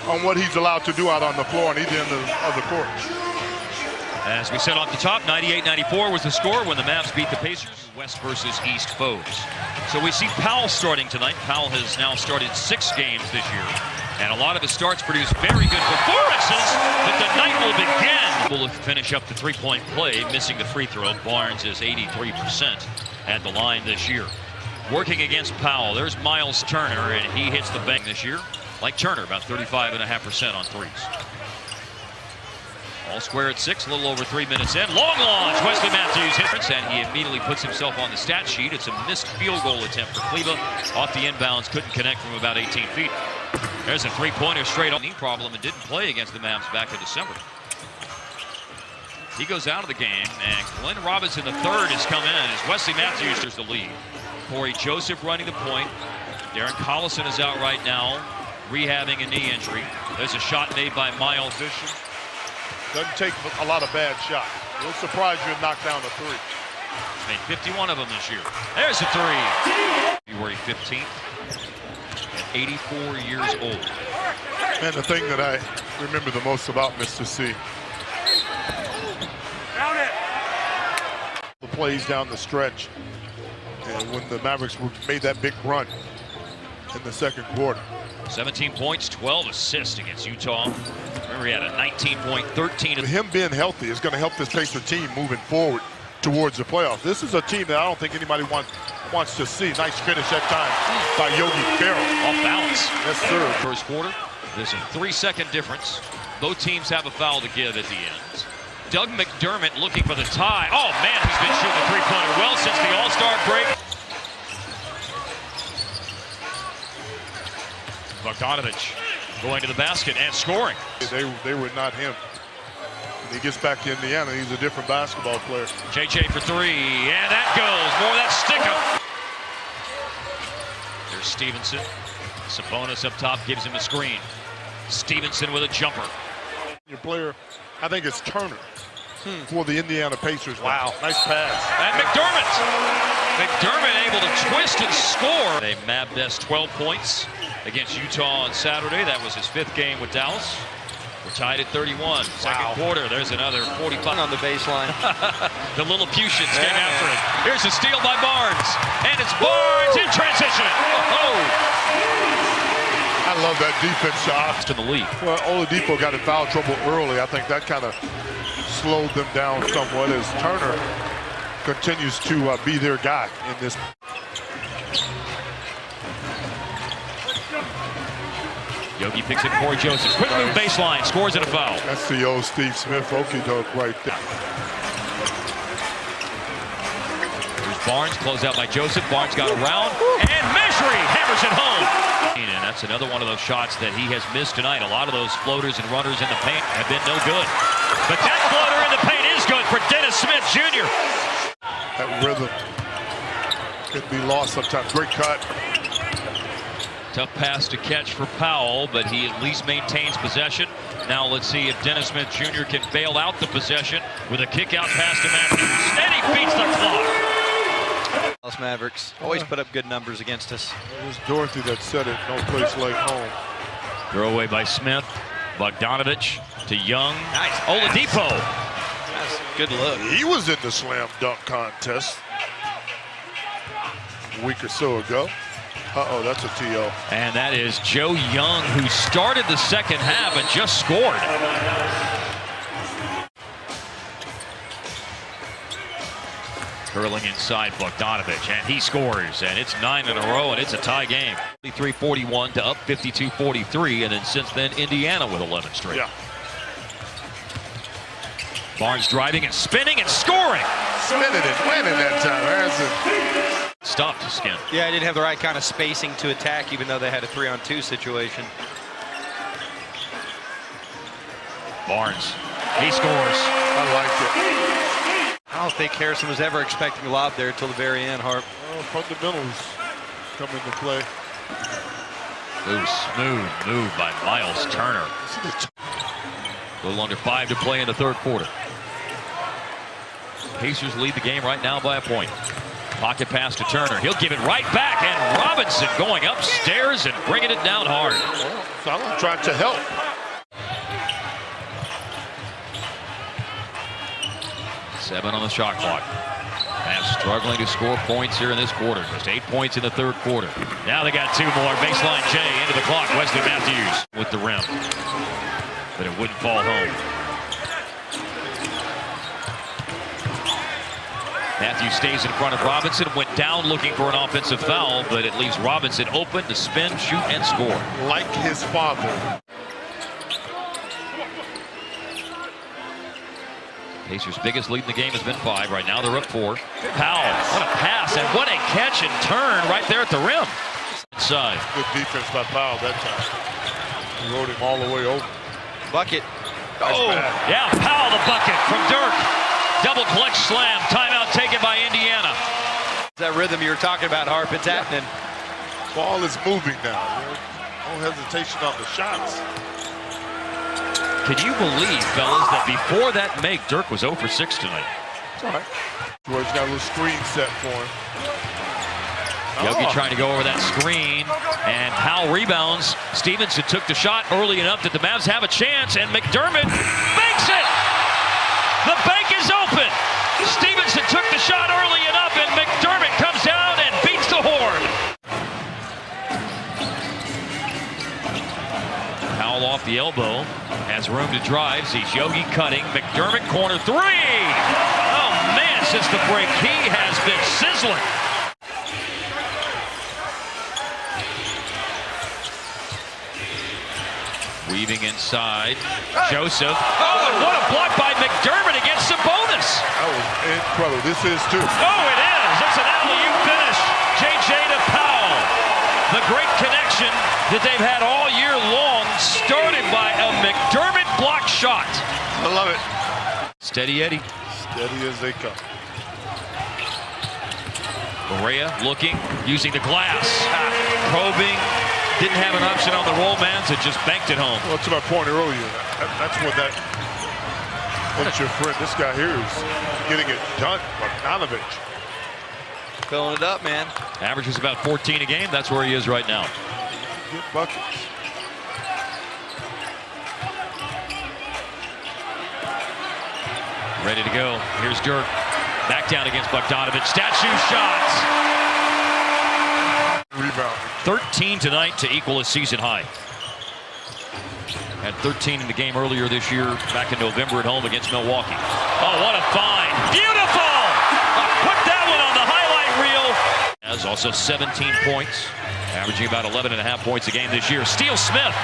on what he's allowed to do out on the floor on either end of the court. As we said off the top, 98-94 was the score when the Mavs beat the Pacers. West versus East foes. So we see Powell starting tonight. Powell has now started 6 games this year, and a lot of his starts produce very good performances, but the night will begin. Will finish up the three-point play, missing the free throw. Barnes is 83% at the line this year. Working against Powell, there's Miles Turner, and he hits the bank this year. Like Turner, about 35.5% on threes. All square at 6, a little over 3 minutes in. Long launch, Wesley Matthews hits, and he immediately puts himself on the stat sheet. It's a missed field goal attempt for Cleveland. Off the inbounds, couldn't connect from about 18 feet. There's a three-pointer straight on. Knee problem and didn't play against the Mavs back in December. He goes out of the game, and Glenn Robinson III has come in as Wesley Matthews is the lead. Corey Joseph running the point. Darren Collison is out right now, rehabbing a knee injury. There's a shot made by Miles. Doesn't take a lot of bad shots. It'll surprise you and knock down a three. Made 51 of them this year. There's a three. February 15th, at 84 years old. And the thing that I remember the most about Mr. C. The plays down the stretch, and when the Mavericks made that big run in the second quarter. 17 points, 12 assists against Utah. Remember, he had a 19-point, 13. Him being healthy is going to help this Pacer team moving forward towards the playoffs. This is a team that I don't think anybody wants to see. Nice finish that time by Yogi Ferrell. Off balance. Yes, sir. First quarter, there's a 3-second difference. Both teams have a foul to give at the end. Doug McDermott looking for the tie. Oh, man, he's been shooting a three-pointer well since the All-Star break. Bogdanovich going to the basket and scoring. They were not him. When he gets back to Indiana, he's a different basketball player. JJ for 3, and that goes. More of that stick-up. There's Stevenson. Sabonis up top gives him a screen. Stevenson with a jumper. Your player, I think it's Turner for the Indiana Pacers. Wow. Nice pass. And McDermott able to twist and score. They Mavs best 12 points against Utah on Saturday. That was his 5th game with Dallas. We're tied at 31. Second quarter, there's another 45 on the baseline. The Lilliputians came after it. Here's a steal by Barnes, and it's Barnes in transition. I love that defense shot. To the league. Well, Oladipo got in foul trouble early. I think that kind of slowed them down somewhat as Turner continues to be their guy in this. Yogi picks it for Joseph. Quick move baseline, scores at a foul. That's the old Steve Smith okey-doke right there. Here's Barnes, closed out by Joseph. Barnes got around, and Mejri hammers it home. And that's another one of those shots that he has missed tonight. A lot of those floaters and runners in the paint have been no good. But that floater in the paint is good for Dennis Smith Jr. That rhythm could be lost sometimes. Great cut. Tough pass to catch for Powell, but he at least maintains possession. Now let's see if Dennis Smith Jr. can bail out the possession with a kick-out pass to Matthews. And he beats the clock. Dallas Mavericks always put up good numbers against us. It was Dorothy that said it, no place like home. Throw away by Smith. Bogdanovich to Young. Nice. Oladipo. That's a good look. He was in the slam dunk contest a week or so ago. Uh-oh, that's a TO. And that is Joe Young, who started the second half and just scored. Curling inside Bogdanovich, and he scores. And it's 9 in a row, and it's a tie game. 43-41 to up 52-43, and then since then, Indiana with 11 straight. Yeah. Barnes driving and spinning and scoring. Spinning and winning that time. There's it. Stuffed Skin. Yeah, I didn't have the right kind of spacing to attack, even though they had a 3-on-2 situation. Barnes, he scores. I liked it. I don't think Harrison was ever expecting a lob there until the very end, Harp. Well, fundamentals come into play. Ooh, smooth move by Miles Turner. A little under 5 to play in the third quarter. Pacers lead the game right now by a point. Pocket pass to Turner. He'll give it right back, and Robinson going upstairs and bringing it down hard. Well, I'm trying to help. Seven on the shot clock. Mavs struggling to score points here in this quarter. Just 8 points in the third quarter. Now they got two more. Baseline J into the clock. Wesley Matthews with the rim. But it wouldn't fall home. Matthews stays in front of Robinson. Went down looking for an offensive foul, but it leaves Robinson open to spin, shoot, and score. Like his father. Pacers' biggest lead in the game has been 5. Right now they're up 4. Powell, what a pass, and what a catch and turn right there at the rim. Inside. Good defense by Powell that time. He rode him all the way over. Bucket. Oh, yeah, Powell the bucket from Dirk. Double clutch slam. Timeout taken by Indiana. That rhythm you were talking about, Harp, it's happening. Ball is moving now. No hesitation on the shots. Can you believe, fellas, that before that make, Dirk was 0 for 6 tonight? It's all right. George got a little screen set for him. Yogi trying to go over that screen, and Powell rebounds. Stevenson took the shot early enough that the Mavs have a chance, and McDermott makes it! The bank is open! Stevenson took the shot early enough, and McDermott comes down and beats the Horde. Powell off the elbow, has room to drive, sees Yogi cutting, McDermott corner 3! Oh man, since the break, he has been sizzling. Weaving inside, Joseph. Oh, and what a block by McDermott against Sabonis. That was incredible. This is too. Oh, it is. It's an alley-oop finish. JJ to Powell. The great connection that they've had all year long, started by a McDermott block shot. I love it. Steady Eddie. Steady as they come. Correa looking, using the glass. Probing. Didn't have an option on the roll man, so just banked it home. Well, to my point earlier, that's what what's your friend. This guy here is getting it done. Bogdanovich. Filling it up, man. Averages about 14 a game. That's where he is right now. Good buckets. Ready to go. Here's Dirk. Back down against Bogdanovich. Statue shots. Rebound. 13 tonight to equal a season high. Had 13 in the game earlier this year, back in November at home against Milwaukee. Oh, what a find. Beautiful! Put that one on the highlight reel. Has also 17 points, averaging about 11.5 points a game this year. Steele Smith.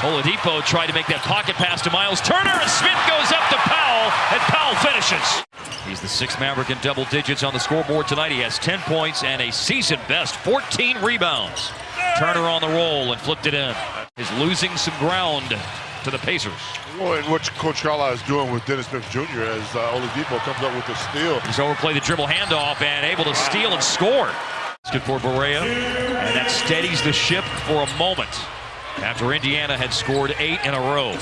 Oladipo tried to make that pocket pass to Miles Turner, and Smith goes up to Powell, and Powell finishes. He's the 6th Maverick in double digits on the scoreboard tonight. He has 10 points and a season-best 14 rebounds. Turner on the roll and flipped it in. Is losing some ground to the Pacers. Well, and what Coach Carlisle is doing with Dennis Smith Jr. as Oladipo comes up with the steal. He's overplayed the dribble handoff and able to steal and score. It's good for Barea, and that steadies the ship for a moment after Indiana had scored 8 in a row.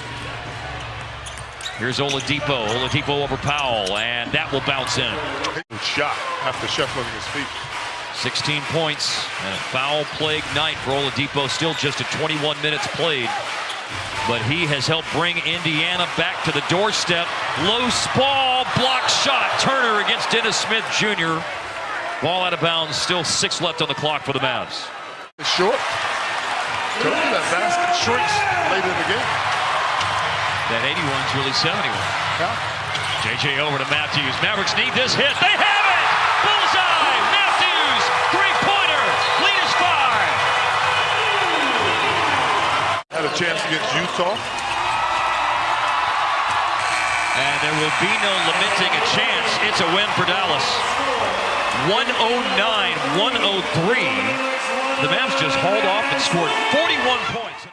Here's Oladipo. Oladipo over Powell, and that will bounce in. Good shot after shuffling his feet. 16 points and a foul-plagued night for Oladipo. Still just at 21 minutes played. But he has helped bring Indiana back to the doorstep. Loose ball, block shot. Turner against Dennis Smith Jr. Ball out of bounds. Still 6 left on the clock for the Mavs. It's short. Told you that basket shrinks later in the game. That 81's really 71. Yeah. JJ over to Matthews. Mavericks need this hit. They have it! Bullseye! Matthews! Three-pointer! Lead is 5! Had a chance against Utah. And there will be no lamenting a chance. It's a win for Dallas. 109-103. The Mavs just hauled off and scored 41 points.